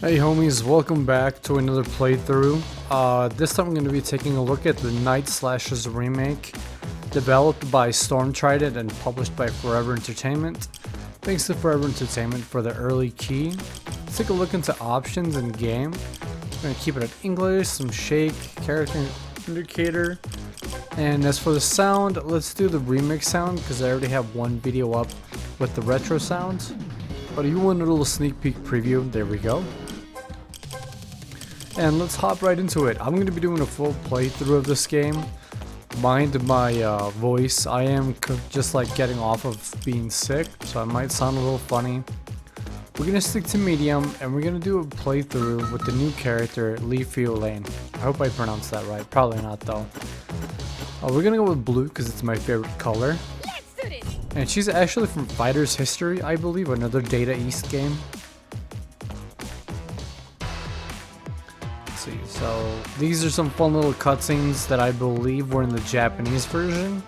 Hey homies, welcome back to another playthrough. This time I'm going to be taking a look at the Nightslashers remake, developed by Stormtrident and published by Forever Entertainment. Thanks to Forever Entertainment for the early key. Let's take a look into options in game. I'm going to keep it in English, some shake, character indicator. And as for the sound, let's do the remix sound because I already have one video up with the retro sound. But if you want a little sneak peek preview, there we go. And let's hop right into it. I'm going to be doing a full playthrough of this game. Mind my voice. I am just like getting off of being sick, so I might sound a little funny. We're going to stick to medium, and we're going to do a playthrough with the new character, Feilin. I hope I pronounced that right. Probably not though. We're going to go with blue because it's my favorite color. And she's actually from Fighter's History, I believe, another Data East game. Let's see, so these are some fun little cutscenes that I believe were in the Japanese version.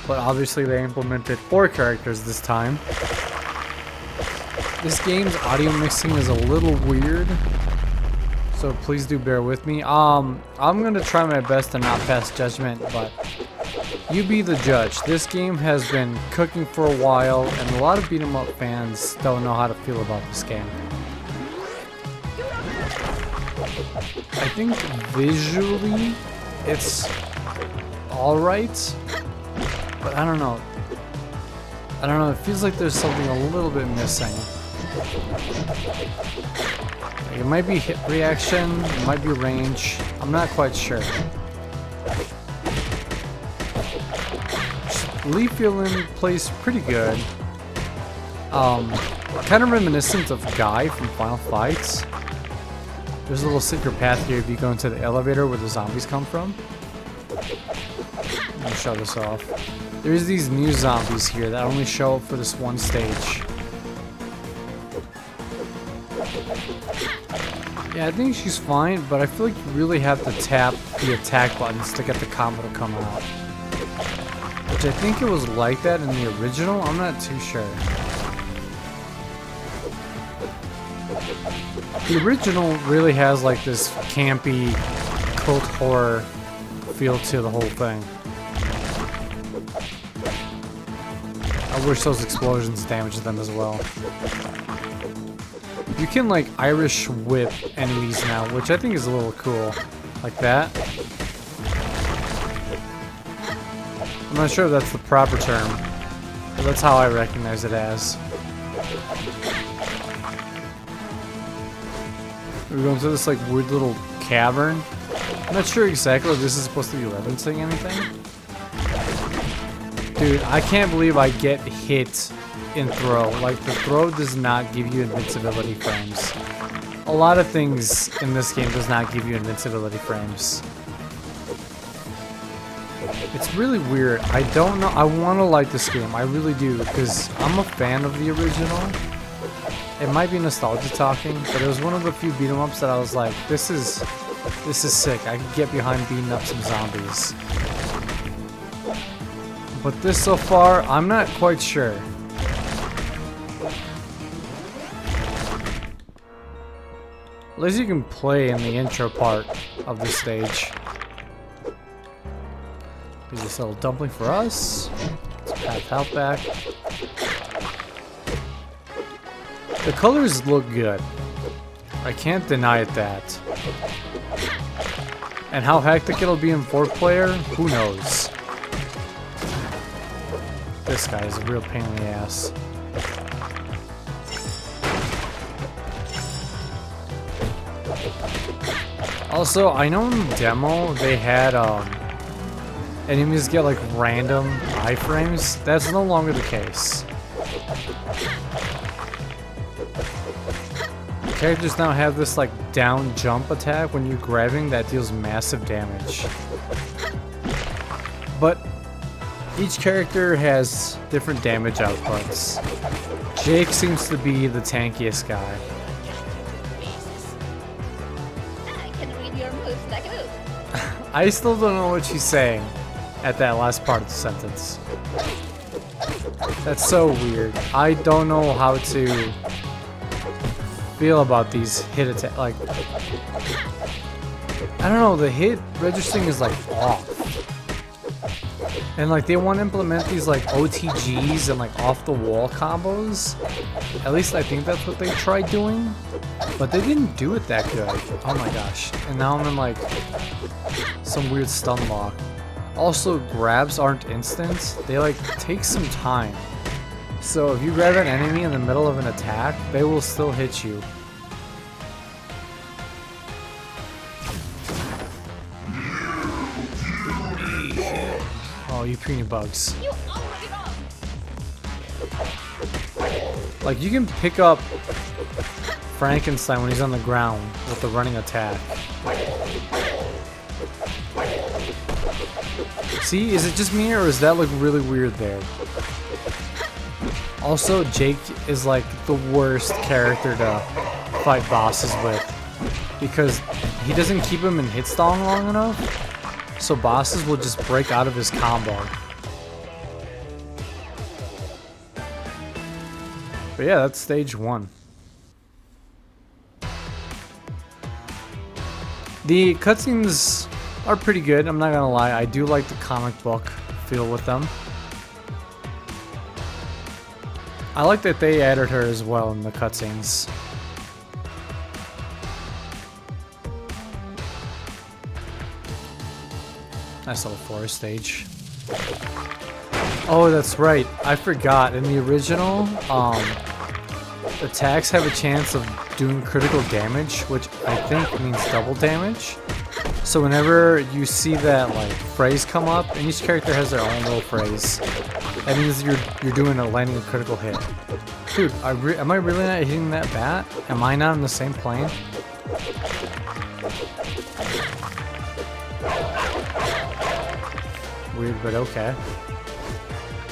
But obviously they implemented 4 characters this time. This game's audio mixing is a little weird, so please do bear with me. I'm gonna try my best to not pass judgment, but you be the judge. This game has been cooking for a while, and a lot of beat 'em up fans don't know how to feel about this game. I think visually it's alright, but I don't know. It feels like there's something a little bit missing. It might be hit reaction, it might be range, I'm not quite sure. Feilin plays pretty good. Kind of reminiscent of Guy from Final Fights. There's a little secret path here if you go into the elevator where the zombies come from. Let me show this off. There's these new zombies here that only show up for this one stage. Yeah, I think she's fine, but I feel like you really have to tap the attack buttons to get the combo to come out. Which I think it was like that in the original, I'm not too sure. The original really has like this campy cult horror feel to the whole thing. I wish those explosions damaged them as well. You can like Irish whip enemies now, which I think is a little cool. Like that. I'm not sure if that's the proper term, but that's how I recognize it as. We're going to this like weird little cavern. I'm not sure exactly if this is supposed to be referencing anything. Dude, I can't believe I get hit in throw. Like, the throw does not give you invincibility frames. A lot of things in this game does not give you invincibility frames. It's really weird. I don't know. I want to like this game. I really do, because I'm a fan of the original. It might be nostalgia talking, but it was one of the few beat 'em ups that I was like, this is sick. I could get behind beating up some zombies. But this so far, I'm not quite sure. At least you can play in the intro part of the stage. There's this little dumpling for us. Let's path health back. The colors look good. I can't deny it that. And how hectic it'll be in 4th player, who knows? This guy is a real pain in the ass. Also, I know in the demo they had enemies get like random iframes. That's no longer the case. Characters now have this like down jump attack when you're grabbing that deals massive damage. But each character has different damage outputs. Jake seems to be the tankiest guy. I still don't know what she's saying at that last part of the sentence. That's so weird. I don't know how to feel about these hit attack. Like, I don't know, the hit registering is like off. And like they want to implement these like OTGs and like off the wall combos. At least I think that's what they tried doing. But they didn't do it that good. Oh my gosh. And now I'm in like some weird stun lock. Also, grabs aren't instant. They like take some time. So if you grab an enemy in the middle of an attack, they will still hit you. Oh, you puny bugs. Like, you can pick up Frankenstein when he's on the ground with the running attack. See, is it just me or does that look really weird there? Also, Jake is like the worst character to fight bosses with because he doesn't keep him in hit stall long enough, so bosses will just break out of his combo. But yeah, that's stage 1. The cutscenes are pretty good, I'm not gonna lie. I do like the comic book feel with them. I like that they added her as well in the cutscenes. Nice little forest stage. Oh, that's right. I forgot. In the original, attacks have a chance of doing critical damage, which I think means double damage. So whenever you see that like phrase come up, and each character has their own little phrase, that means you're doing landing a critical hit. Dude, am I really not hitting that bat? Am I not on the same plane? Weird, but okay.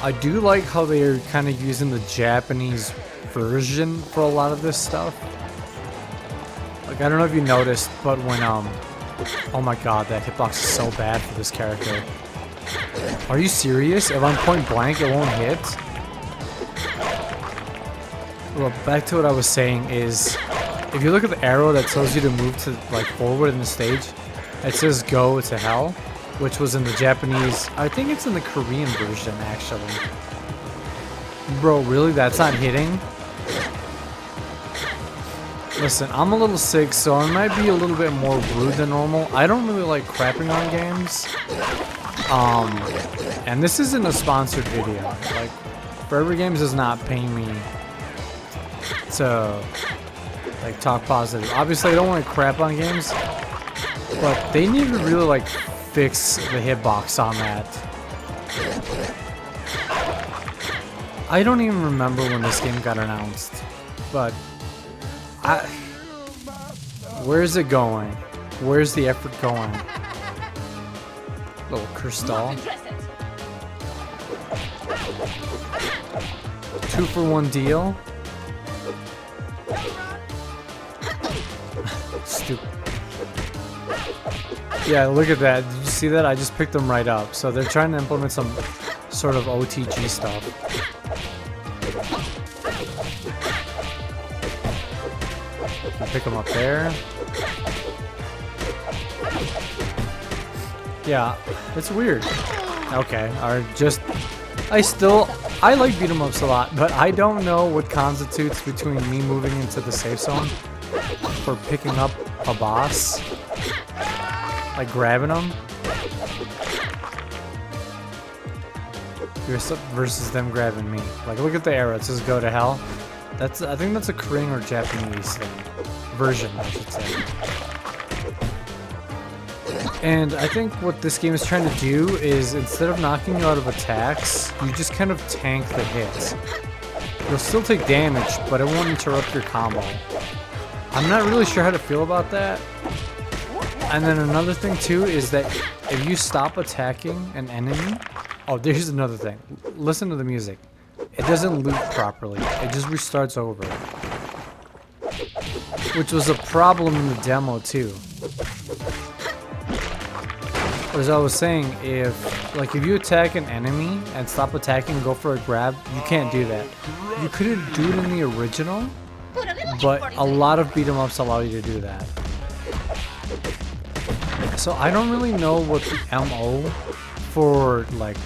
I do like how they're kind of using the Japanese version for a lot of this stuff. Like, I don't know if you noticed, but when oh my god, that hitbox is so bad for this character. Are you serious? If I'm point blank, it won't hit? Well, back to what I was saying is, if you look at the arrow that tells you to move to like forward in the stage, it says go to hell, which was in the Japanese. I think it's in the Korean version actually. Bro, really? That's not hitting? Listen, I'm a little sick, so I might be a little bit more rude than normal. I don't really like crapping on games. And this isn't a sponsored video. Like, Forever Games is not paying me to like talk positive. Obviously, I don't want to crap on games, but they need to really like fix the hitbox on that. I don't even remember when this game got announced, but where's it going? Where's the effort going? Little crystal. 2-for-1 deal. Stupid. Yeah, look at that. Did you see that? I just picked them right up. So they're trying to implement some sort of OTG stuff. Pick them up there. Yeah, it's weird. Okay, I like beat 'em ups a lot, but I don't know what constitutes between me moving into the safe zone for picking up a boss, like grabbing them, versus them grabbing me. Like, look at the arrow. It says go to hell. I think that's a Korean or Japanese version, I should say. And I think what this game is trying to do is, instead of knocking you out of attacks, you just kind of tank the hits. You'll still take damage, but it won't interrupt your combo. I'm not really sure how to feel about that. And then another thing too is that if you stop attacking an enemy... Oh, there's another thing. Listen to the music. It doesn't loop properly. It just restarts over. Which was a problem in the demo too. As I was saying, if you attack an enemy and stop attacking and go for a grab, you can't do that. You couldn't do it in the original, but a lot of beat 'em ups allow you to do that. So I don't really know what the MO for like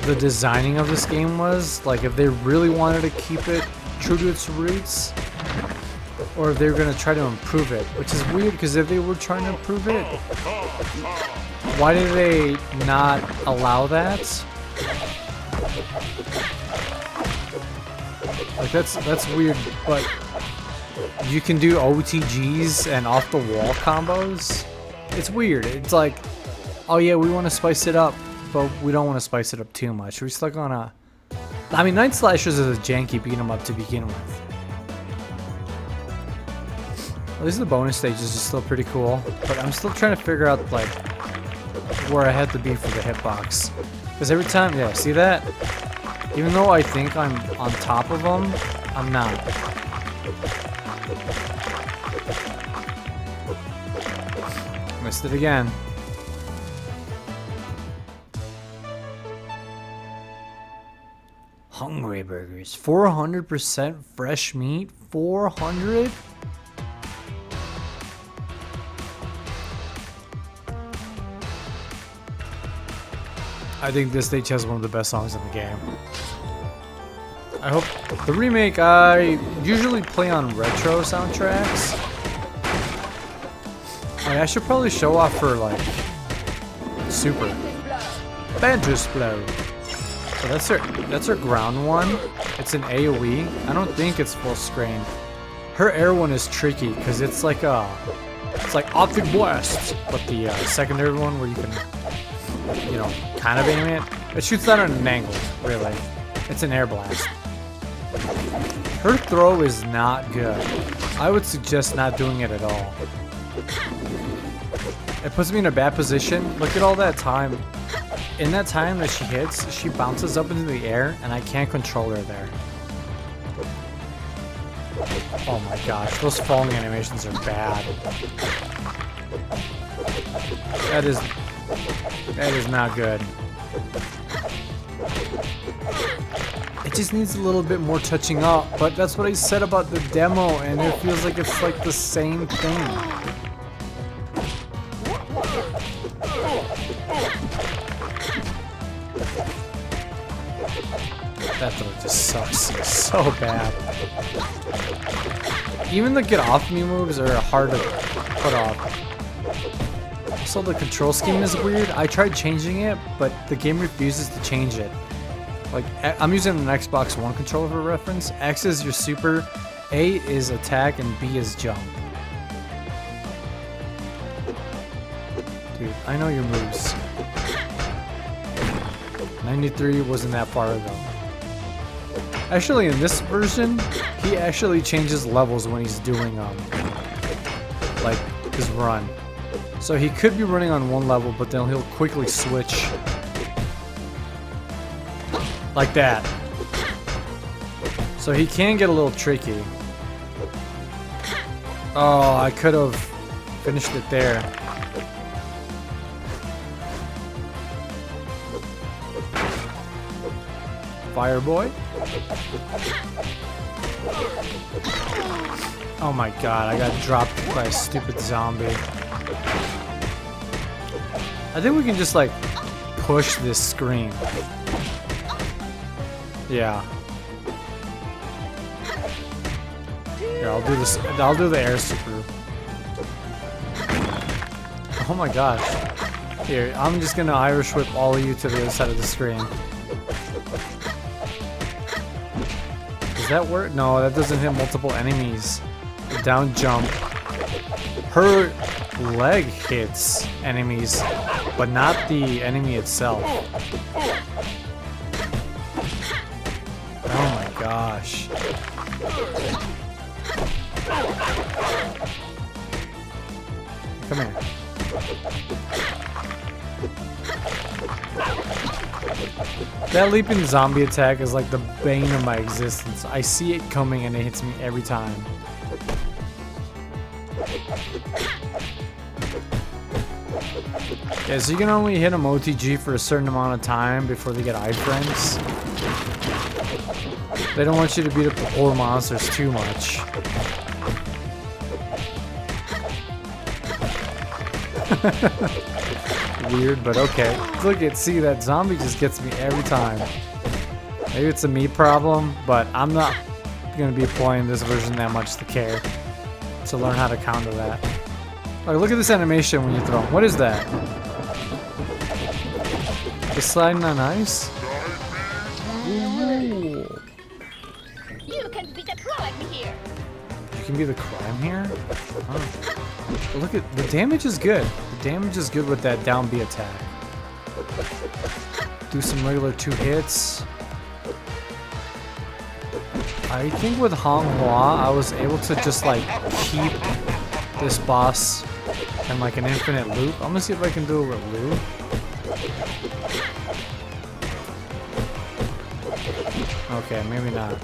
the designing of this game was, like if they really wanted to keep it true to its roots, or if they were going to try to improve it, which is weird because if they were trying to improve it, why did they not allow that? Like that's weird, but you can do OTGs and off the wall combos. It's weird. It's like, oh yeah, we want to spice it up, but we don't want to spice it up too much. We're stuck on a... I mean, Nightslashers is a janky beat 'em up to begin with. At least the bonus stages are still pretty cool, but I'm still trying to figure out like where I have to be for the hitbox. Because every time, yeah, see that? Even though I think I'm on top of them, I'm not. Missed it again. Hungry burgers, 400% fresh meat, 400? I think this stage has one of the best songs in the game. I hope the remake, I usually play on retro soundtracks. I should probably show off for like Super. Banjo Blow. So that's her ground one. It's an AoE. I don't think it's full screen. Her air one is tricky because it's like optic blast, but the secondary one where you can, you know, kind of aim it. It shoots out at an angle, really. It's an air blast. Her throw is not good. I would suggest not doing it at all. It puts me in a bad position. Look at all that time. In that time that she hits, she bounces up into the air, and I can't control her there. Oh my gosh, those falling animations are bad. That is not good. It just needs a little bit more touching up, but that's what I said about the demo, and it feels like it's like the same thing. That throw just sucks so bad. Even the get off me moves are hard to put off. Also, the control scheme is weird. I tried changing it, but the game refuses to change it. Like, I'm using an Xbox One controller for reference. X is your super, A is attack, and B is jump. Dude, I know your moves. 93 wasn't that far ago. Actually, in this version, he actually changes levels when he's doing like his run. So he could be running on one level, but then he'll quickly switch like that. So he can get a little tricky. Oh, I could have finished it there. Fireboy. Oh my god, I got dropped by a stupid zombie. I think we can just like push this screen. Yeah. Here, I'll do this. I'll do the air super. Oh my gosh. Here, I'm just gonna Irish whip all of you to the other side of the screen. Does that work? No, that doesn't hit multiple enemies. Down jump. Her leg hits enemies, but not the enemy itself. Oh my gosh. Come here. That leaping zombie attack is like the bane of my existence. I see it coming and it hits me every time. Yeah, so you can only hit them OTG for a certain amount of time before they get iframes. They don't want you to beat up the poor monsters too much. Weird, but okay. Look at, see, that zombie just gets me every time. Maybe it's a me problem, but I'm not gonna be playing this version that much to care. To learn how to counter that. Like, look at this animation when you throw them. What is that? It's sliding on ice? Ooh. You can be the crime here. You can be the crime here? Oh. But look at, the damage is good. The damage is good with that down B attack. Do some regular 2 hits. I think with Hong Hua, I was able to just like keep this boss in like an infinite loop. I'm gonna see if I can do it with loop. Okay, maybe not.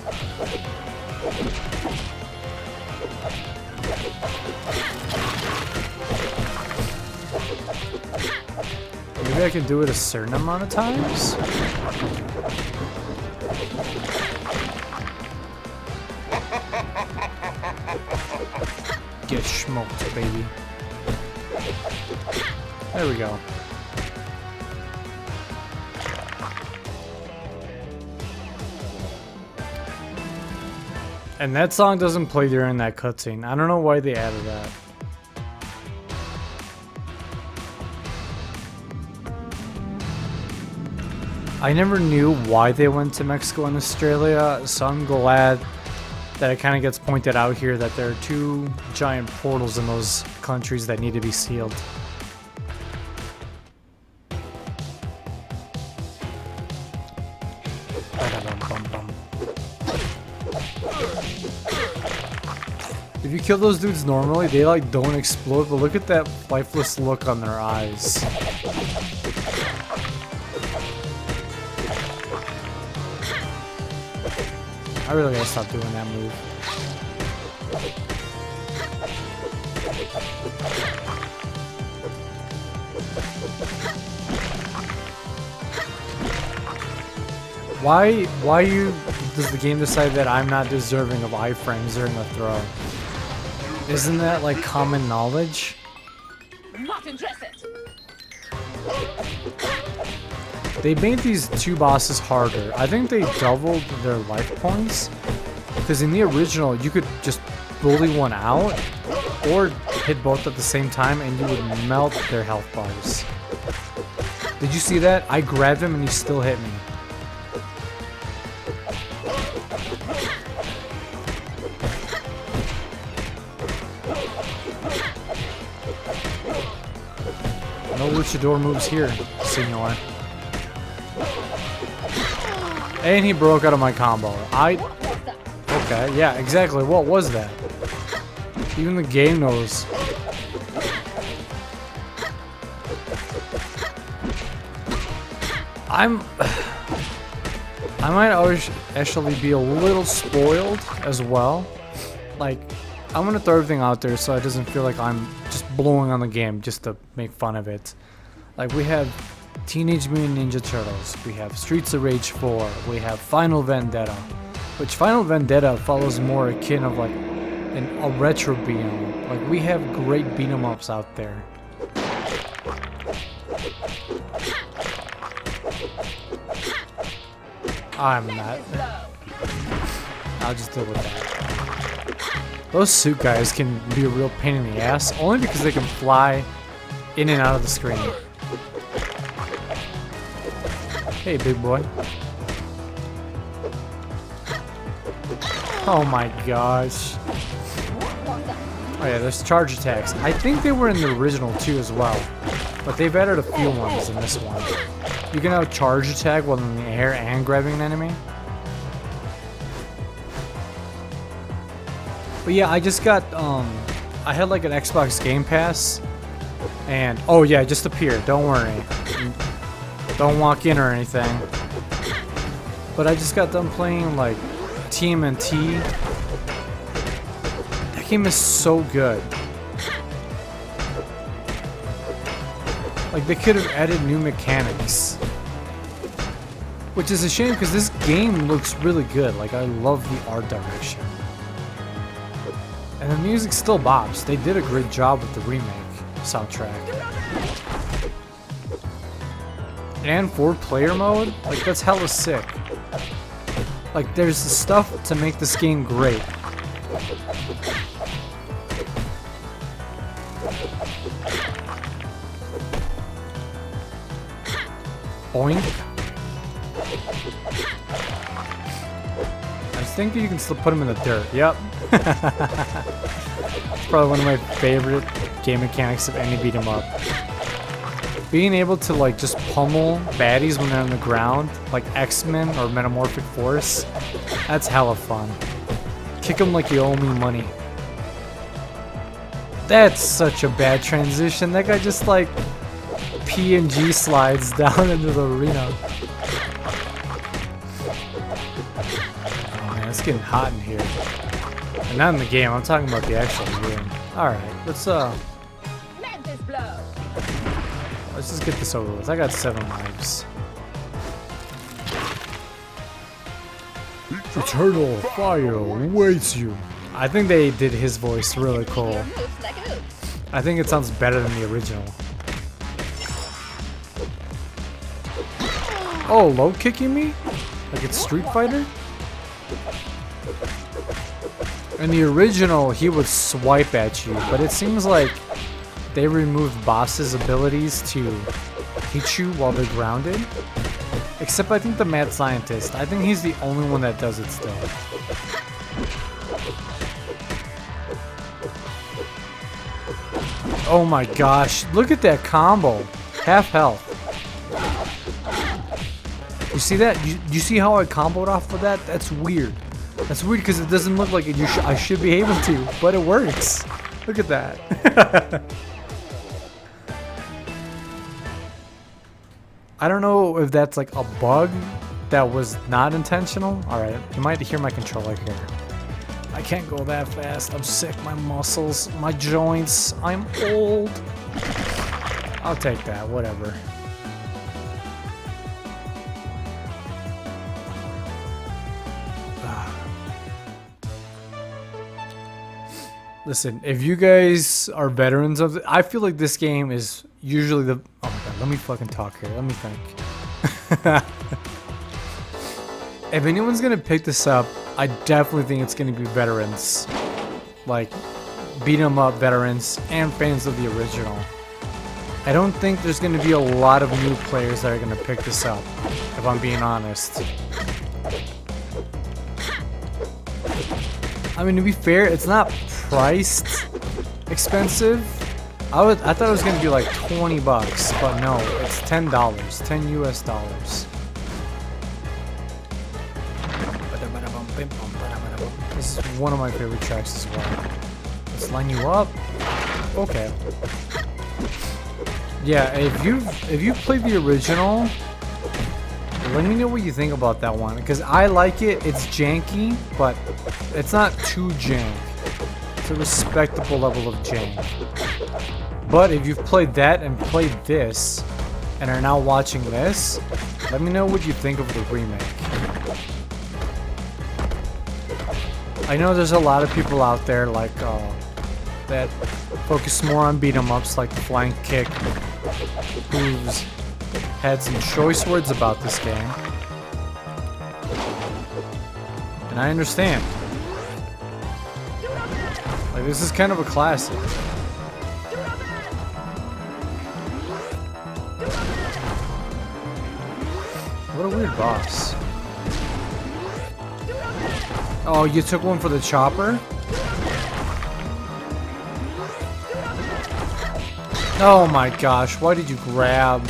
Maybe I can do it a certain amount of times? Get smoked, baby. There we go. And that song doesn't play during that cutscene. I don't know why they added that. I never knew why they went to Mexico and Australia, so I'm glad that it kind of gets pointed out here that there are 2 giant portals in those countries that need to be sealed. If you kill those dudes normally, they like don't explode, but look at that lifeless look on their eyes. I really gotta stop doing that move. Why does the game decide that I'm not deserving of iframes during the throw? Isn't that like common knowledge? Not interested. They made these 2 bosses harder. I think they doubled their life points. Because in the original, you could just bully one out or hit both at the same time and you would melt their health bars. Did you see that? I grabbed him and he still hit me. No luchador moves here, senor. And he broke out of my combo. Okay, yeah, exactly. What was that? Even the game knows. I might always actually be a little spoiled as well. Like, I'm gonna throw everything out there so it doesn't feel like I'm just blowing on the game just to make fun of it. Like, we have Teenage Mutant Ninja Turtles, we have Streets of Rage 4, we have Final Vendetta, which Final Vendetta follows more akin of like a retro beat 'em up. Like, we have great beat 'em ups out there. I'm not. I'll just deal with that. Those suit guys can be a real pain in the ass, only because they can fly in and out of the screen. Hey, big boy. Oh my gosh. Oh yeah, there's charge attacks. I think they were in the original too as well, but they've added a few ones in this one. You can have charge attack while in the air and grabbing an enemy. But yeah, I just got, I had like an Xbox Game Pass, and, oh yeah, it just appeared, don't worry. Don't walk in or anything. But I just got done playing, like, TMNT. That game is so good. Like, they could have added new mechanics. Which is a shame because this game looks really good. Like, I love the art direction. And the music still bops. They did a great job with the remake soundtrack. And 4-player mode? Like, that's hella sick. Like, there's the stuff to make this game great. Boink. I was thinking you can still put him in the dirt. Yep. It's probably one of my favorite game mechanics of any beat 'em up. Being able to like just pummel baddies when they're on the ground, like X-Men or Metamorphic Force, that's hella fun. Kick them like you owe me money. That's such a bad transition. That guy just like PNG slides down into the arena. Oh man, it's getting hot in here. And not in the game, I'm talking about the actual game. Alright, let's just get this over with. I got 7 lives. Eternal fire awaits you. I think they did his voice really cool. I think it sounds better than the original. Oh, low kicking me? Like it's Street Fighter? In the original, he would swipe at you, but it seems like they removed bosses' abilities to hit you while they're grounded. Except I think the mad scientist, I think he's the only one that does it still. Oh my gosh, look at that combo. Half health. You see that? You see how I comboed off of that? That's weird. That's weird because it doesn't look like it. I should be able to, but it works. Look at that. I don't know if that's like a bug that was not intentional. Alright, you might hear my controller here. I can't go that fast. I'm sick. My muscles, my joints. I'm old. I'll take that. Whatever. Listen, if you guys are veterans of I feel like this game is usually the... Oh my god, let me fucking talk here. Let me think. If anyone's gonna pick this up, I definitely think it's gonna be veterans. Like, beat 'em up veterans and fans of the original. I don't think there's gonna be a lot of new players that are gonna pick this up, if I'm being honest. I mean, to be fair, it's not priced expensive. I thought it was gonna be like 20 bucks, but no, it's $10, 10 US dollars. This is one of my favorite tracks as well. Let's line you up. Okay. Yeah, if you've played the original, let me know what you think about that one, because I like it. It's janky, but it's not too jank. It's a respectable level of jank. But if you've played that and played this, and are now watching this, let me know what you think of the remake. I know there's a lot of people out there like that focus more on beat 'em ups like the Flying Kick, who's had some choice words about this game, and I understand. Like, this is kind of a classic. What a weird boss. Oh, you took one for the chopper? Oh my gosh, why did you grab?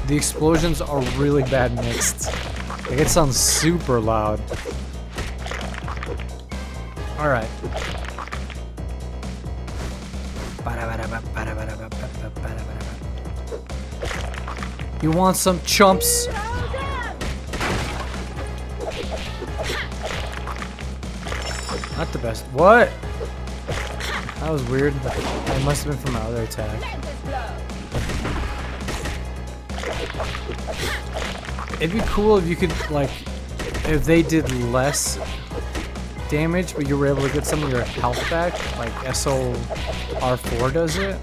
The explosions are really bad mixed. Like, it sounds super loud. Alright. You want some chumps? Not the best. What? That was weird. It must have been from my other attack. It'd be cool if you could, like, if they did less damage, but you were able to get some of your health back, like SOR4 does it.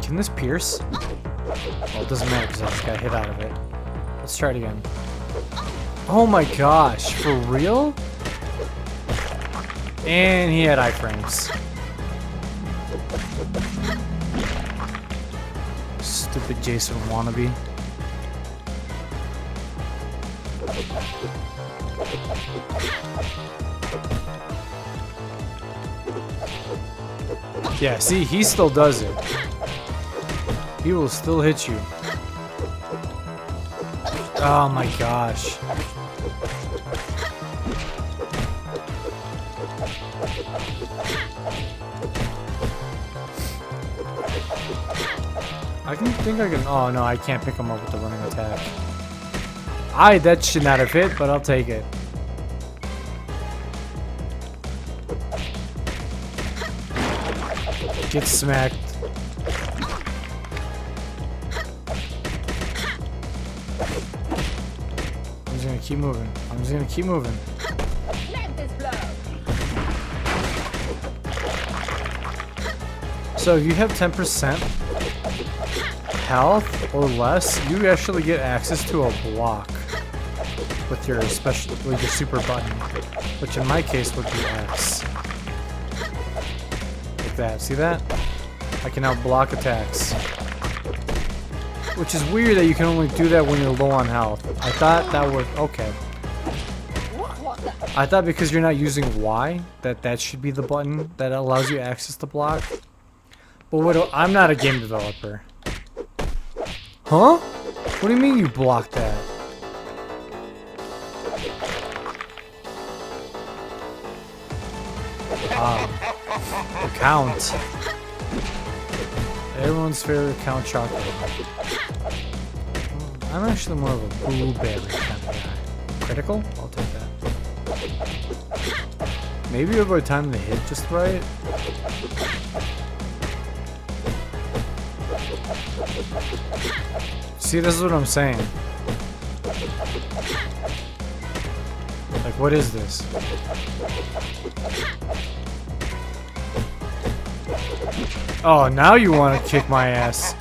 Can this pierce? Well, it doesn't matter because I just got hit out of it. Let's try it again. Oh my gosh, for real? And he had iframes. Stupid Jason wannabe. Yeah, see, he still does it. He will still hit you. Oh my gosh. I think I can. Oh no, I can't pick him up with the running attack. That should not have hit, but I'll take it. Get smacked. I'm just gonna keep moving. I'm just gonna keep moving. Let this blow. So if you have 10% health or less, you actually get access to a block with your special, with your super button, which in my case would be X. Like that. See that? I can now block attacks. Which is weird that you can only do that when you're low on health. I thought that would... Okay. I thought because you're not using Y, that should be the button that allows you access to block. But I'm not a game developer. Huh? What do you mean you blocked that? Count. Everyone's favorite Count Chocolate. I'm actually more of a blueberry kind of guy. Critical? I'll take that. Maybe over time to hit just right. See, this is what I'm saying. Like, what is this? Oh, now you want to kick my ass. You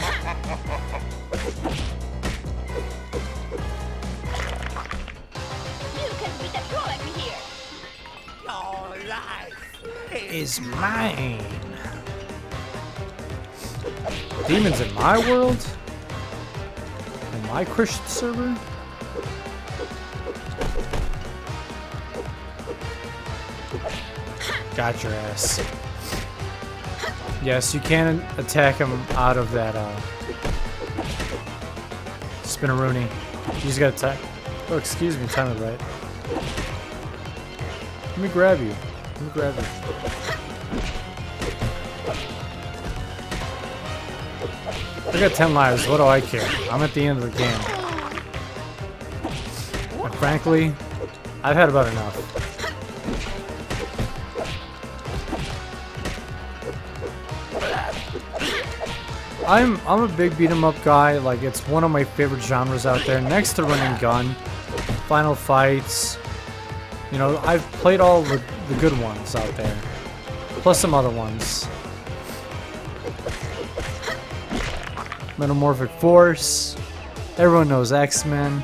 can be the pro like me here. Your life Is mine. Demons in my world? In my Christian server? Got your ass. Yes, you can attack him out of that, Spinneroonie. You just gotta attack. Oh, excuse me, time it right. Let me grab you. Let me grab you. I got 10 lives, what do I care? I'm at the end of the game. And frankly, I've had about enough. I'm a big beat 'em up guy, like it's one of my favorite genres out there, next to Run and Gun, Final Fights. You know, I've played all the good ones out there, plus some other ones. Metamorphic Force, everyone knows X-Men.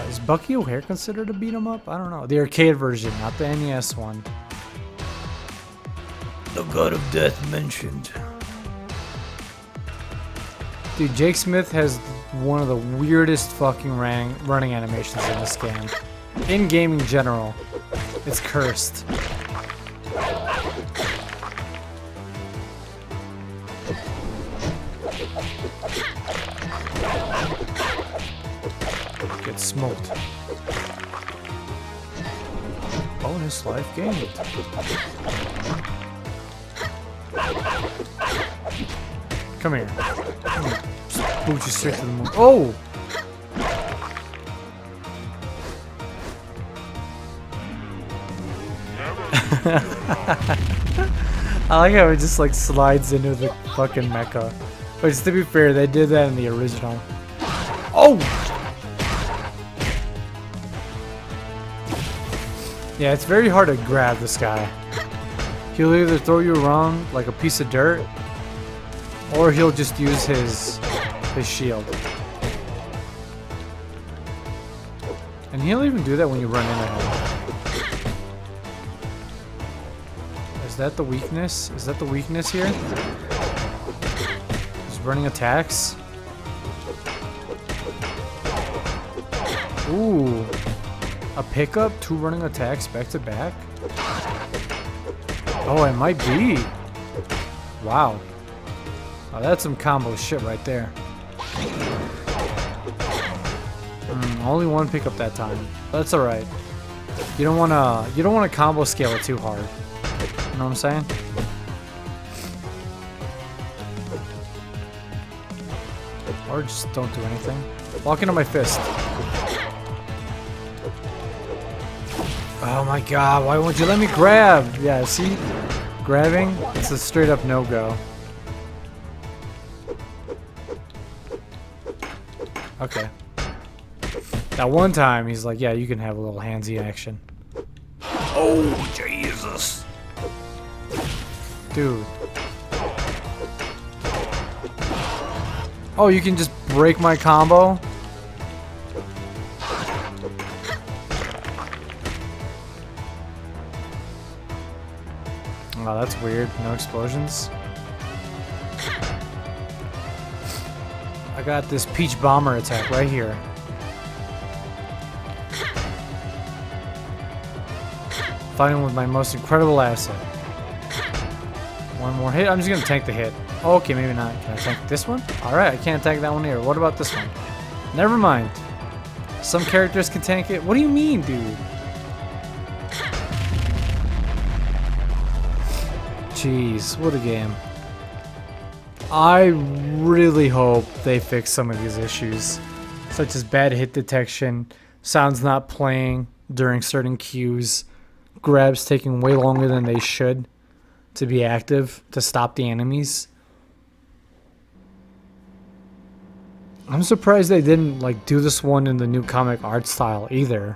Is Bucky O'Hare considered a beat 'em up? I don't know. The arcade version, not the NES one. The God of Death mentioned. Dude, Jake Smith has one of the weirdest fucking running animations in this game. In gaming in general. It's cursed. Get smoked. Bonus life gained. Come here. Come here. Just boot you straight to the moon. Oh! I like how it just like slides into the fucking mecha. But to be fair, they did that in the original. Oh! Yeah, it's very hard to grab this guy. He'll either throw you around like a piece of dirt, or he'll just use his shield. And he'll even do that when you run into him. Is that the weakness? Is that the weakness here? He's running attacks. Ooh. A pickup, 2 running attacks back to back? Oh, it might be. Wow. Oh, that's some combo shit right there. Only 1 pickup that time. That's alright. You don't wanna combo scale it too hard. You know what I'm saying? Or just don't do anything. Walk into my fist. Oh my god, why won't you let me grab? Yeah, see? Grabbing, it's a straight up no-go. Okay. That one time, he's like, yeah, you can have a little handsy action. Oh, Jesus. Dude. Oh, you can just break my combo? Oh, that's weird. No explosions. I got this peach bomber attack right here. Fighting with my most incredible asset. One more hit. I'm just gonna tank the hit. Okay, maybe not. Can I tank this one? Alright, I can't tank that one here. What about this one? Never mind. Some characters can tank it. What do you mean, dude? Jeez, what a game. I really hope they fix some of these issues, such as bad hit detection, sounds not playing during certain cues, grabs taking way longer than they should to be active to stop the enemies. I'm surprised they didn't like do this one in the new comic art style either.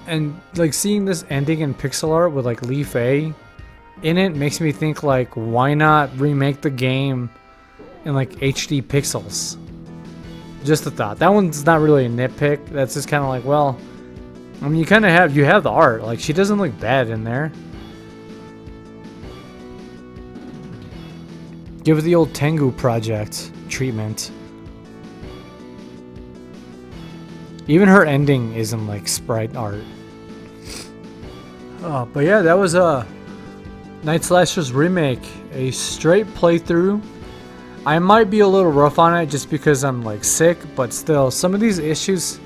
And like seeing this ending in pixel art with like Leaf A in it makes me think like, why not remake the game in like HD pixels? Just a thought. That one's not really a nitpick. That's just kind of like, well, I mean, you kind of have the art. Like, she doesn't look bad in there. Give it the old Tengu Project treatment. Even her ending isn't like sprite art. Oh, but yeah, that was Nightslashers Remake, a straight playthrough. I might be a little rough on it just because I'm like sick, but still, some of these issues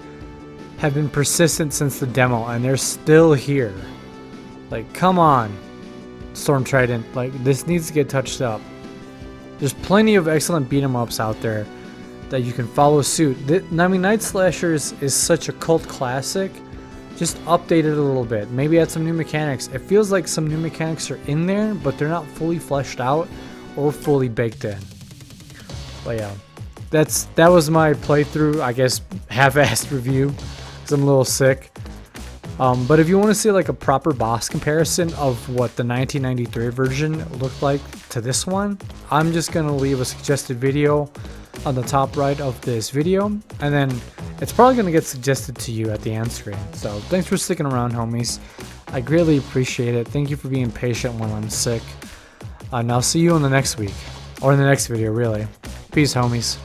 have been persistent since the demo, and they're still here. Like, come on, Storm Trident, like this needs to get touched up. There's plenty of excellent beat 'em ups out there that you can follow suit. I mean, Nightslashers is such a cult classic. Just update it a little bit. Maybe add some new mechanics. It feels like some new mechanics are in there, but they're not fully fleshed out or fully baked in. But yeah, that was my playthrough, I guess, half-assed review, because I'm a little sick. But if you want to see like a proper boss comparison of what the 1993 version looked like to this one, I'm just going to leave a suggested video on the top right of this video, and then it's probably going to get suggested to you at the end screen. So thanks for sticking around, homies. I greatly appreciate it. Thank you for being patient when I'm sick. And I'll see you in the next week, or in the next video, really. Peace, homies.